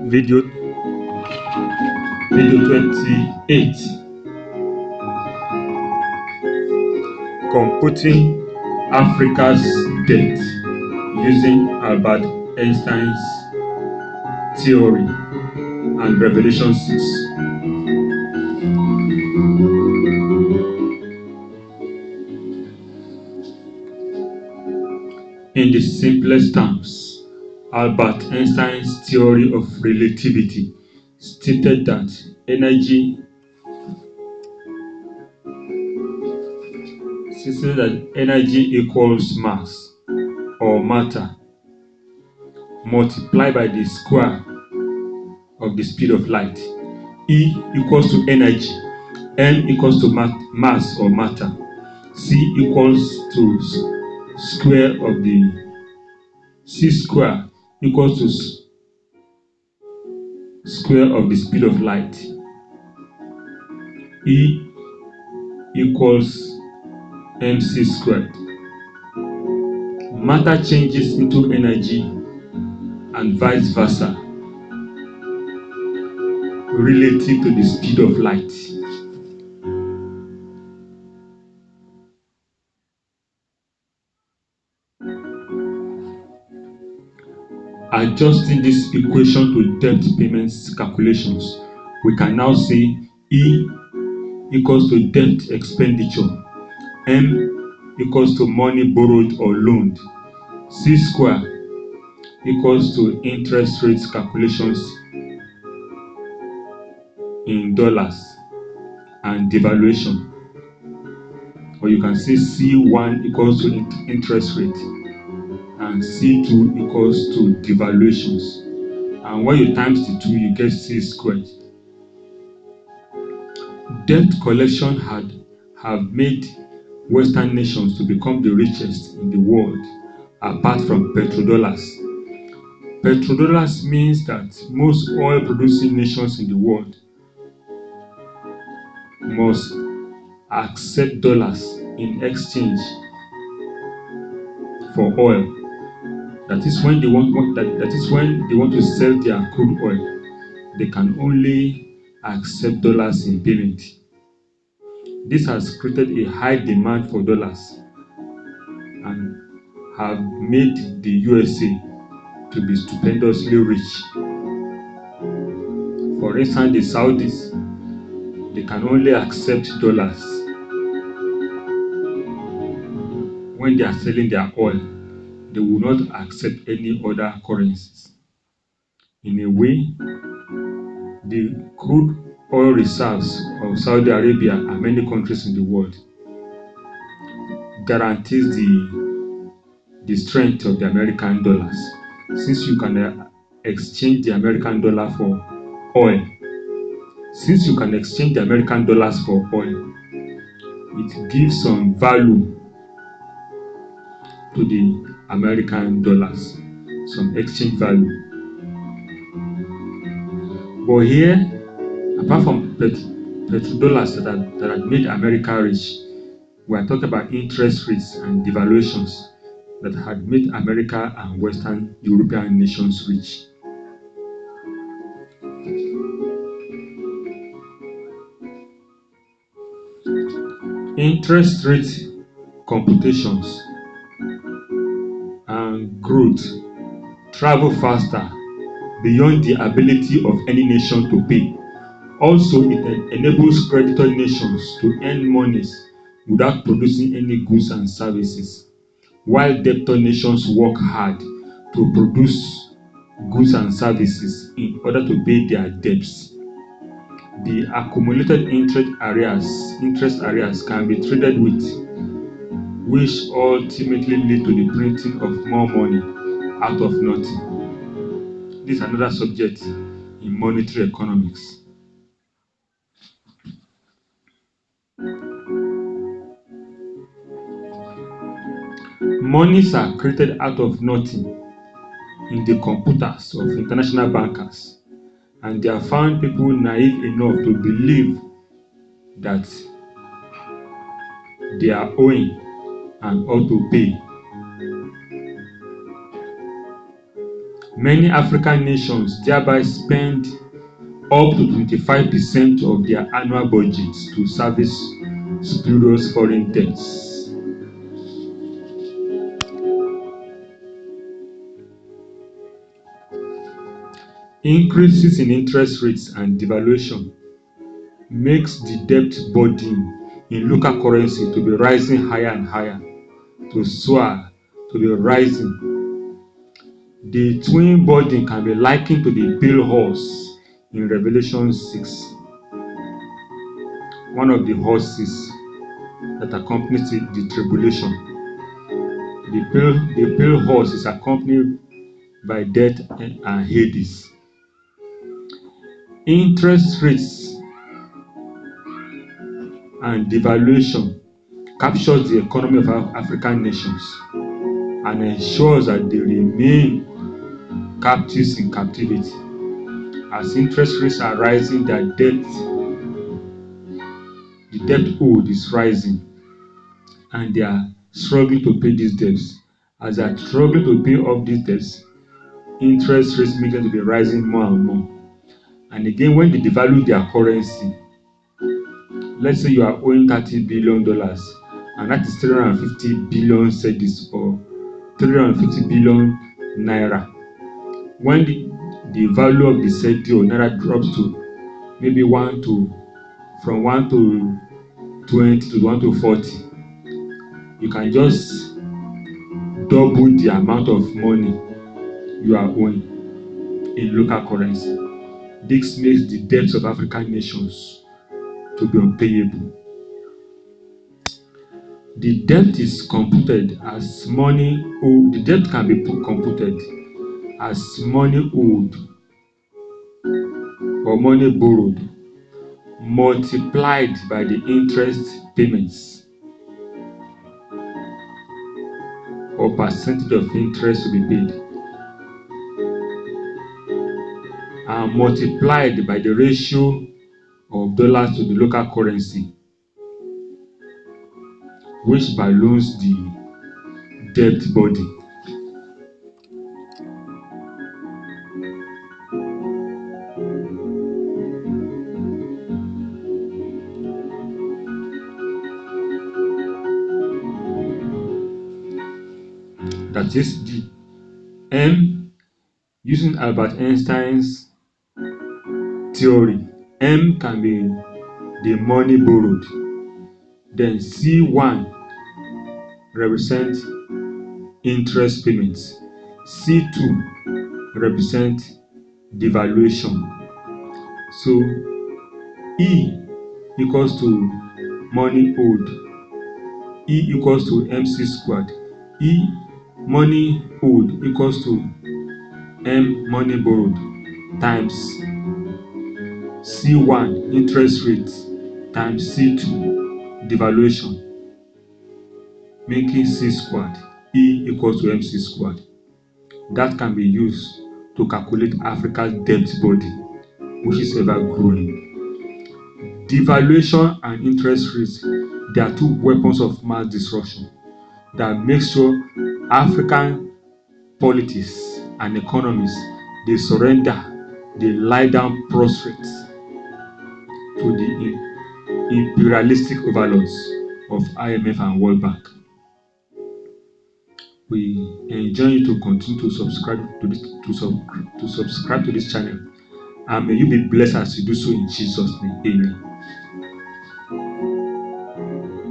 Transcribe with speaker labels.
Speaker 1: Video video 28, Computing Africa's Debt Using Albert Einstein's Theory and Revelation 6. In the simplest terms, Albert Einstein's theory of relativity stated that energy equals mass or matter multiplied by the square of the speed of light. E equals to energy, M equals to mass or matter, C equals to square of the C square equals to square of the speed of light. E equals mc squared. Matter changes into energy and vice versa relative to the speed of light. Adjusting this equation to debt payments calculations, we can now say E equals to debt expenditure, M equals to money borrowed or loaned, C square equals to interest rates calculations in dollars and devaluation. Or you can say C1 equals to interest rate and C2 equals to devaluations. And when you times the two, you get C squared. Debt collection have made Western nations to become the richest in the world, apart from petrodollars. Petrodollars means that most oil-producing nations in the world must accept dollars in exchange for oil. That is when they want to sell their crude oil, they can only accept dollars in payment. This has created a high demand for dollars and have made the USA to be stupendously rich. For instance, the Saudis, they can only accept dollars when they are selling their oil. They will not accept any other currencies. In a way, the crude oil reserves of Saudi Arabia and many countries in the world guarantees the strength of the American dollars. Since you can exchange the American dollar for oil, it gives some value to the American dollars, some exchange value. But here, apart from petrodollars that have made America rich, we are talking about interest rates and devaluations that had made America and Western European nations rich. Interest rate computations and growth travel faster beyond the ability of any nation to pay. Also, it enables creditor nations to earn monies without producing any goods and services, while debtor nations work hard to produce goods and services in order to pay their debts. The accumulated interest arrears can be traded with, which ultimately lead to the printing of more money out of nothing. This is another subject in monetary economics. Monies are created out of nothing in the computers of international bankers, and they have found people naive enough to believe that they are owing and ought to pay. Many African nations thereby spend up to 25% of their annual budgets to service spurious foreign debts. Increases in interest rates and devaluation makes the debt burden in local currency to be rising higher and higher, to soar, to be rising. The twin burden can be likened to the pale horse in Revelation 6, one of the horses that accompanies the tribulation. The pale horse is accompanied by death and Hades. Interest rates and devaluation captures the economy of African nations and ensures that they remain captives in captivity. As interest rates are rising, the debt owed is rising, and they are struggling to pay these debts. As they are struggling to pay off these debts, interest rates make them to be rising more and more. And again, when they devalue their currency, let's say you are owing $30 billion, and that is 350 billion cedis or 350 billion naira. When the value of the cedi or naira drops to maybe from 1 to 20 to 1 to 40, you can just double the amount of money you are owing in local currency. This makes the debts of African nations to be unpayable. The debt is computed as money owed. The debt can be computed as money owed or money borrowed multiplied by the interest payments or percentage of interest to be paid, and multiplied by the ratio of dollars to the local currency, which balloons the debt burden. That is the M, using Albert Einstein's theory, M can be the money borrowed. Then C1 represents interest payments. C2 represents devaluation. So E equals to money owed. E equals to MC squared. E money owed equals to M money borrowed times C1 interest rate times C2 devaluation, making C squared. E equals to MC squared. That can be used to calculate Africa's debt burden, which is ever growing. Devaluation and interest rates, they are two weapons of mass destruction that make sure African politics and economies, they surrender, they lie down prostrate to the imperialistic overlords of IMF and World Bank. We enjoin you to continue to subscribe to this channel, and may you be blessed as you do so in Jesus' name. Amen.